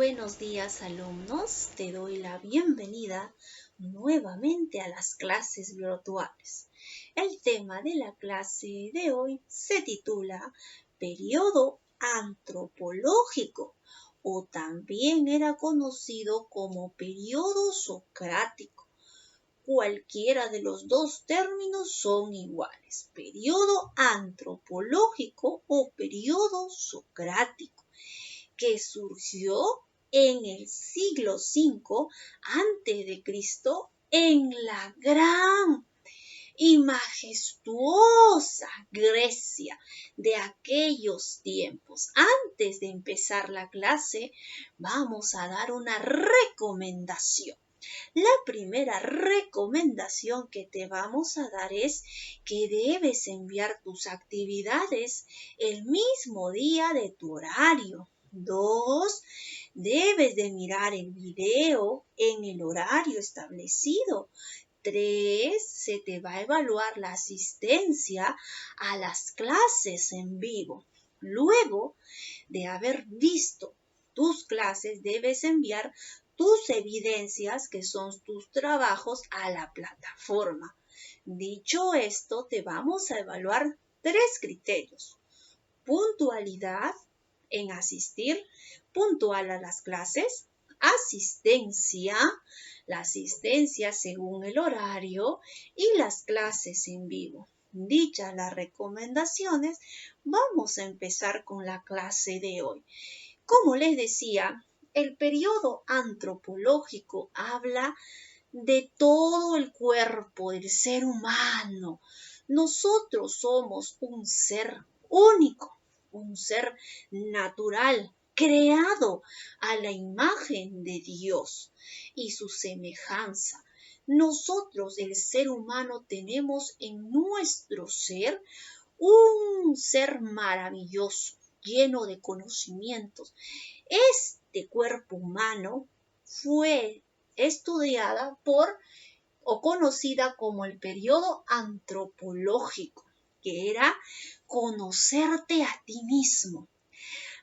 Buenos días, alumnos. Te doy la bienvenida nuevamente a las clases virtuales. El tema de la clase de hoy se titula Periodo antropológico, o también era conocido como periodo socrático. Cualquiera de los dos términos son iguales, periodo antropológico o periodo socrático, que surgió en el siglo V a.C. en la gran y majestuosa Grecia de aquellos tiempos. Antes de empezar la clase, vamos a dar una recomendación. La primera recomendación que te vamos a dar es que debes enviar tus actividades el mismo día de tu horario. 2. Debes de mirar el video en el horario establecido. 3. Se te va a evaluar la asistencia a las clases en vivo. Luego de haber visto tus clases, debes enviar tus evidencias, que son tus trabajos, a la plataforma. Dicho esto, te vamos a evaluar 3 criterios: puntualidad en asistir puntual a las clases, asistencia, la asistencia según el horario y las clases en vivo. Dichas las recomendaciones, vamos a empezar con la clase de hoy. Como les decía, el periodo antropológico habla de todo el cuerpo del ser humano. Nosotros somos un ser único, un ser natural, creado a la imagen de Dios y su semejanza. Nosotros, el ser humano, tenemos en nuestro ser un ser maravilloso, lleno de conocimientos. Este cuerpo humano fue estudiada o conocida como el periodo antropológico, que era conocerte a ti mismo,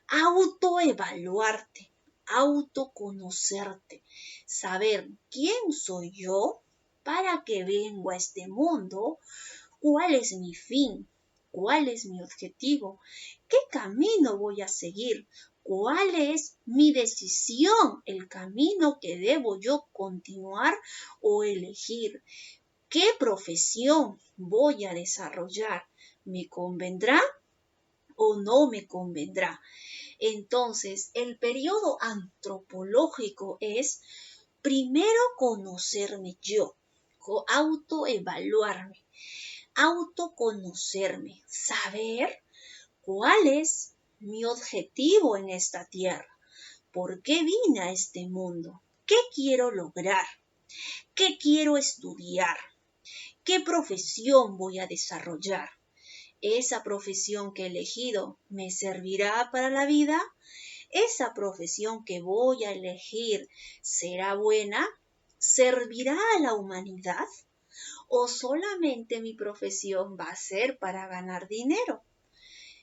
autoevaluarte, autoconocerte, saber quién soy yo, para qué vengo a este mundo, cuál es mi fin, cuál es mi objetivo, qué camino voy a seguir, cuál es mi decisión, el camino que debo yo continuar o elegir, qué profesión voy a desarrollar, ¿me convendrá o no me convendrá? Entonces, el periodo antropológico es primero conocerme yo, autoevaluarme, autoconocerme, saber cuál es mi objetivo en esta tierra, por qué vine a este mundo, qué quiero lograr, qué quiero estudiar, qué profesión voy a desarrollar. ¿Esa profesión que he elegido me servirá para la vida? ¿Esa profesión que voy a elegir será buena? ¿Servirá a la humanidad? ¿O solamente mi profesión va a ser para ganar dinero?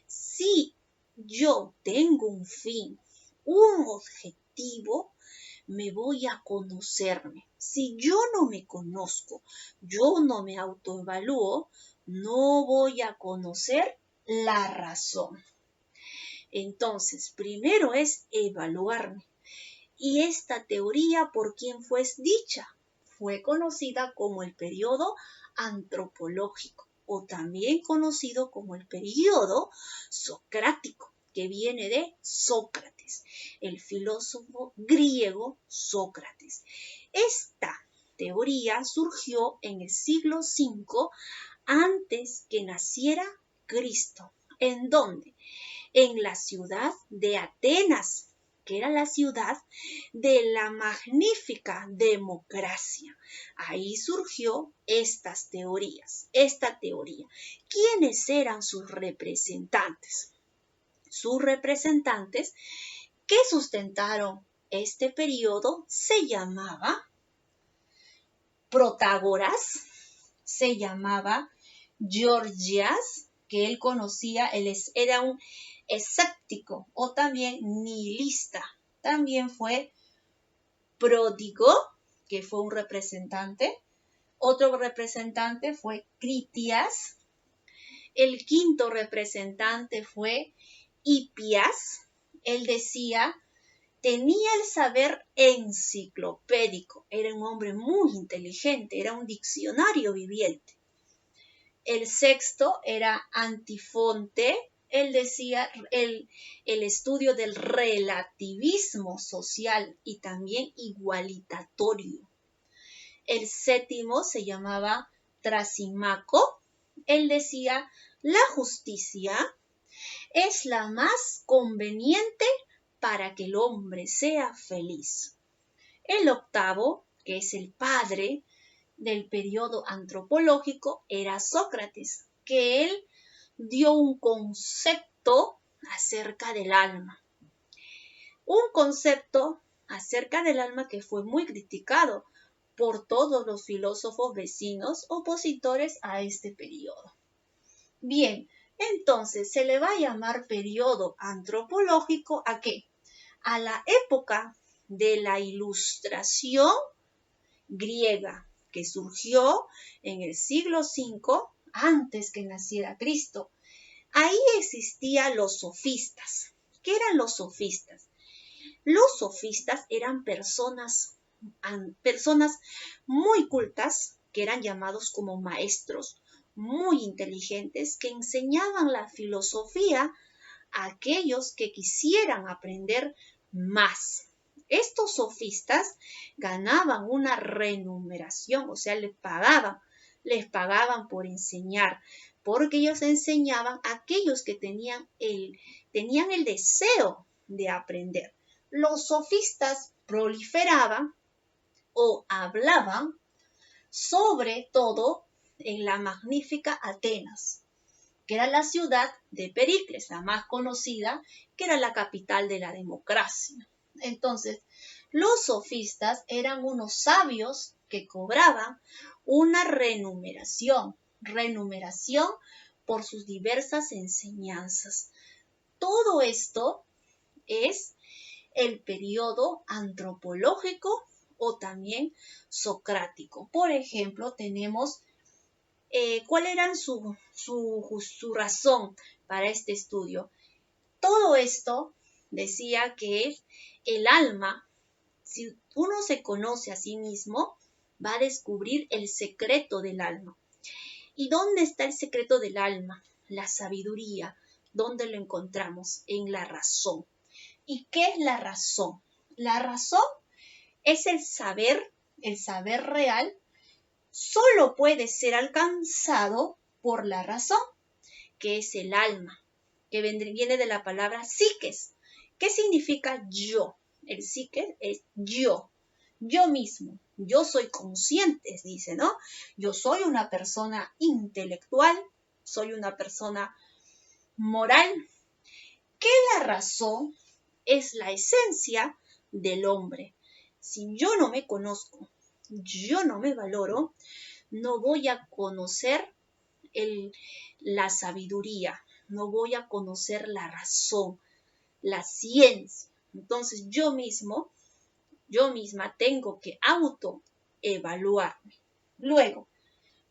Si yo tengo un fin, un objetivo, me voy a conocerme. Si yo no me conozco, yo no me autoevalúo, no voy a conocer la razón. Entonces, primero es evaluarme. Y esta teoría, ¿por quién fue dicha? Fue conocida como el periodo antropológico, o también conocido como el periodo socrático, que viene de Sócrates, el filósofo griego Sócrates. Esta teoría surgió en el siglo V antes que naciera Cristo. ¿En dónde? En la ciudad de Atenas, que era la ciudad de la magnífica democracia. Ahí surgió esta teoría. ¿Quiénes eran sus representantes? Sus representantes que sustentaron este periodo se llamaba Protágoras, se llamaba Gorgias, que él conocía, él era un escéptico o también nihilista. También fue Pródigo, que fue un representante. Otro representante fue Critias. El quinto representante fue Hipias. Él decía, tenía el saber enciclopédico, era un hombre muy inteligente, era un diccionario viviente. El sexto era Antifonte, él decía el estudio del relativismo social y también igualitatorio. El séptimo se llamaba Trasimaco, él decía la justicia es la más conveniente para que el hombre sea feliz. El octavo, que es el padre del periodo antropológico, era Sócrates, que él dio un concepto acerca del alma. Un concepto acerca del alma que fue muy criticado por todos los filósofos vecinos opositores a este periodo. Bien, entonces se le va a llamar periodo antropológico ¿a qué? A la época de la Ilustración griega, que surgió en el siglo V antes que naciera Cristo. Ahí existían los sofistas. ¿Qué eran los sofistas? Los sofistas eran personas muy cultas, que eran llamados como maestros, muy inteligentes, que enseñaban la filosofía a aquellos que quisieran aprender más. Estos sofistas ganaban una remuneración, o sea, les pagaban por enseñar, porque ellos enseñaban a aquellos que tenían el deseo de aprender. Los sofistas proliferaban o hablaban sobre todo en la magnífica Atenas, que era la ciudad de Pericles, la más conocida, que era la capital de la democracia. Entonces, los sofistas eran unos sabios que cobraban una remuneración por sus diversas enseñanzas. Todo esto es el periodo antropológico o también socrático. Por ejemplo, tenemos cuál era su razón para este estudio. Todo esto decía que el alma, si uno se conoce a sí mismo, va a descubrir el secreto del alma. ¿Y dónde está el secreto del alma? La sabiduría. ¿Dónde lo encontramos? En la razón. ¿Y qué es la razón? La razón es el saber real, solo puede ser alcanzado por la razón, que es el alma, que viene de la palabra psiques. ¿Qué significa yo? El psique es yo mismo. Yo soy consciente, dice, ¿no? Yo soy una persona intelectual, soy una persona moral, que la razón es la esencia del hombre. Si yo no me conozco, yo no me valoro, no voy a conocer la sabiduría, no voy a conocer la razón, la ciencia. Entonces yo misma tengo que autoevaluarme. Luego,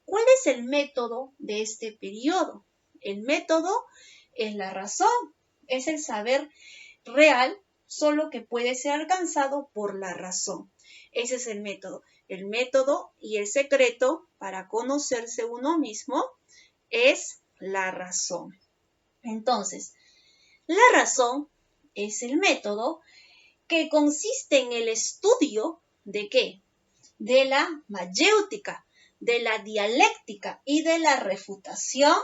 ¿cuál es el método de este periodo? El método es la razón, es el saber real, solo que puede ser alcanzado por la razón. Ese es el método. El método y el secreto para conocerse uno mismo es la razón. Entonces, la razón es el método que consiste en el estudio ¿de qué? De la mayéutica, de la dialéctica y de la refutación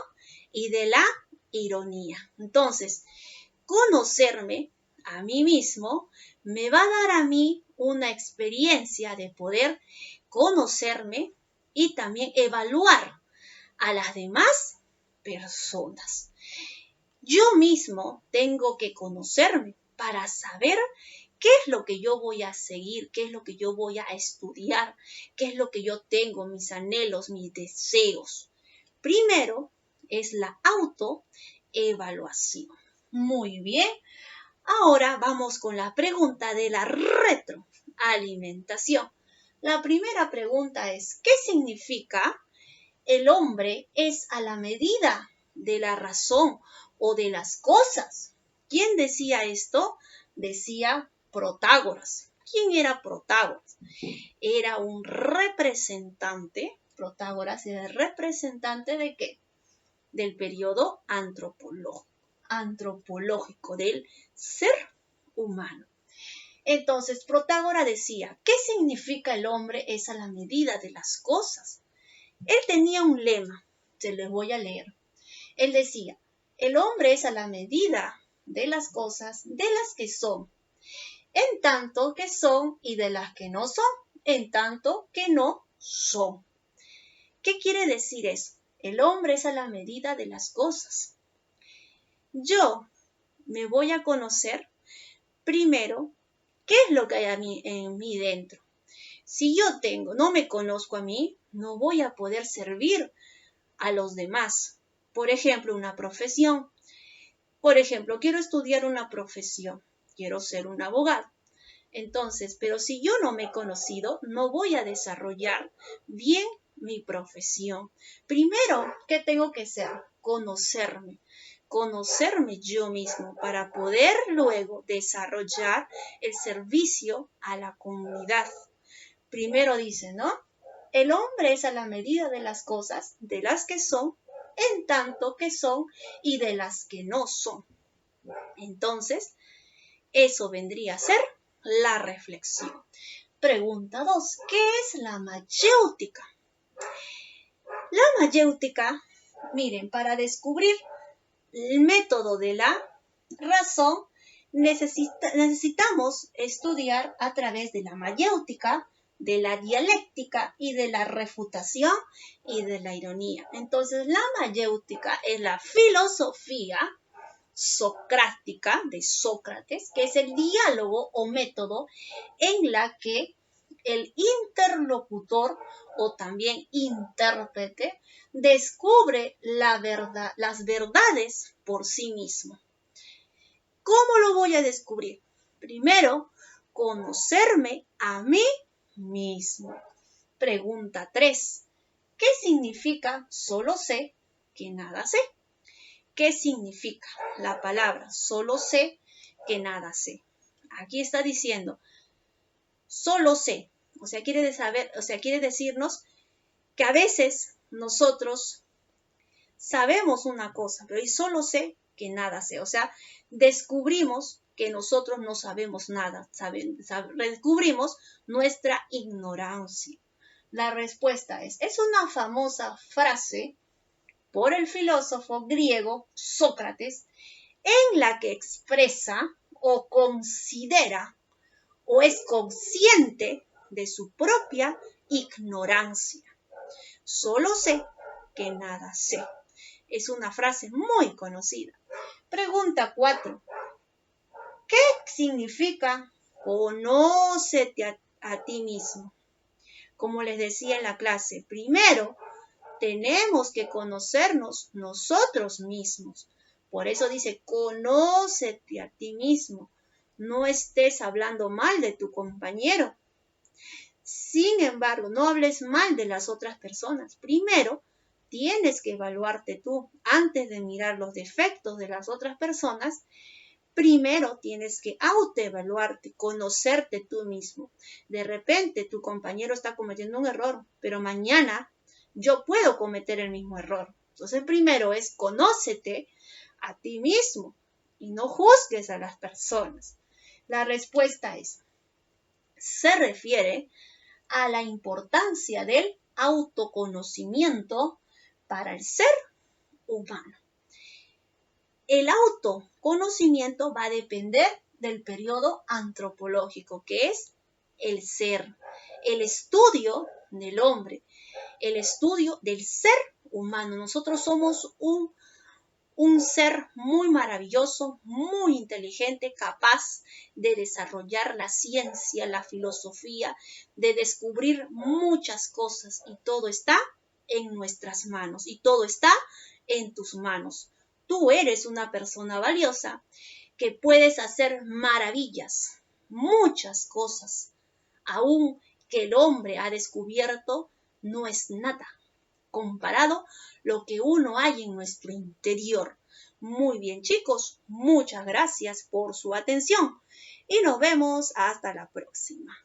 y de la ironía. Entonces, conocerme a mí mismo me va a dar a mí una experiencia de poder conocerme y también evaluar a las demás personas. Yo mismo tengo que conocerme para saber qué es lo que yo voy a seguir, qué es lo que yo voy a estudiar, qué es lo que yo tengo, mis anhelos, mis deseos. Primero es la autoevaluación. Muy bien, Ahora vamos con la pregunta de la retroalimentación. La primera pregunta es, ¿qué significa el hombre es a la medida de la razón o de las cosas? ¿Quién decía esto? Decía Protágoras. ¿Quién era Protágoras? Era un representante. Protágoras era el representante ¿de qué? Del periodo antropológico del ser humano. Entonces, Protágoras decía, ¿qué significa el hombre es a la medida de las cosas? Él tenía un lema, se les voy a leer. Él decía, el hombre es a la medida de las cosas, de las que son, en tanto que son, y de las que no son, en tanto que no son. ¿Qué quiere decir eso? El hombre es a la medida de las cosas. Yo me voy a conocer primero qué es lo que hay en mí dentro. Si yo no me conozco a mí, no voy a poder servir a los demás. Por ejemplo, una profesión. Por ejemplo, quiero estudiar una profesión. Quiero ser un abogado. Entonces, pero si yo no me he conocido, no voy a desarrollar bien mi profesión. Primero, ¿qué tengo que hacer? Conocerme yo mismo para poder luego desarrollar el servicio a la comunidad. Primero dice, ¿no? El hombre es a la medida de las cosas, de las que son, en tanto que son y de las que no son. Entonces, eso vendría a ser la reflexión. Pregunta 2. ¿Qué es la mayéutica? La mayéutica, miren, para descubrir el método de la razón, necesitamos estudiar a través de la mayéutica, de la dialéctica y de la refutación y de la ironía. Entonces, la mayéutica es la filosofía socrática de Sócrates, que es el diálogo o método en la que el interlocutor o también intérprete descubre las verdades por sí mismo. ¿Cómo lo voy a descubrir? Primero, conocerme a mí mismo. Pregunta 3. ¿Qué significa solo sé que nada sé? ¿Qué significa la palabra solo sé que nada sé? Aquí está diciendo solo sé, quiere decirnos que a veces nosotros sabemos una cosa, pero solo sé que nada sé. Descubrimos que nosotros no sabemos nada, descubrimos nuestra ignorancia. La respuesta es una famosa frase por el filósofo griego Sócrates, en la que expresa o considera o es consciente de su propia ignorancia. Solo sé que nada sé. Es una frase muy conocida. Pregunta 4. ¿Qué significa conócete a ti mismo? Como les decía en la clase, primero tenemos que conocernos nosotros mismos. Por eso dice, conócete a ti mismo. No estés hablando mal de tu compañero. Sin embargo, no hables mal de las otras personas. Primero, tienes que evaluarte tú. Antes de mirar los defectos de las otras personas, primero tienes que autoevaluarte, conocerte tú mismo. De repente, tu compañero está cometiendo un error, pero mañana yo puedo cometer el mismo error. Entonces, primero es conócete a ti mismo y no juzgues a las personas. La respuesta se refiere a la importancia del autoconocimiento para el ser humano. El autoconocimiento va a depender del periodo antropológico, que es el ser, el estudio del hombre, el estudio del ser humano. Nosotros somos un ser muy maravilloso, muy inteligente, capaz de desarrollar la ciencia, la filosofía, de descubrir muchas cosas, y todo está en nuestras manos y todo está en tus manos. tú eres una persona valiosa que puedes hacer maravillas, muchas cosas. Aún que el hombre ha descubierto, no es nada comparado lo que uno hay en nuestro interior. Muy bien, chicos, muchas gracias por su atención y nos vemos hasta la próxima.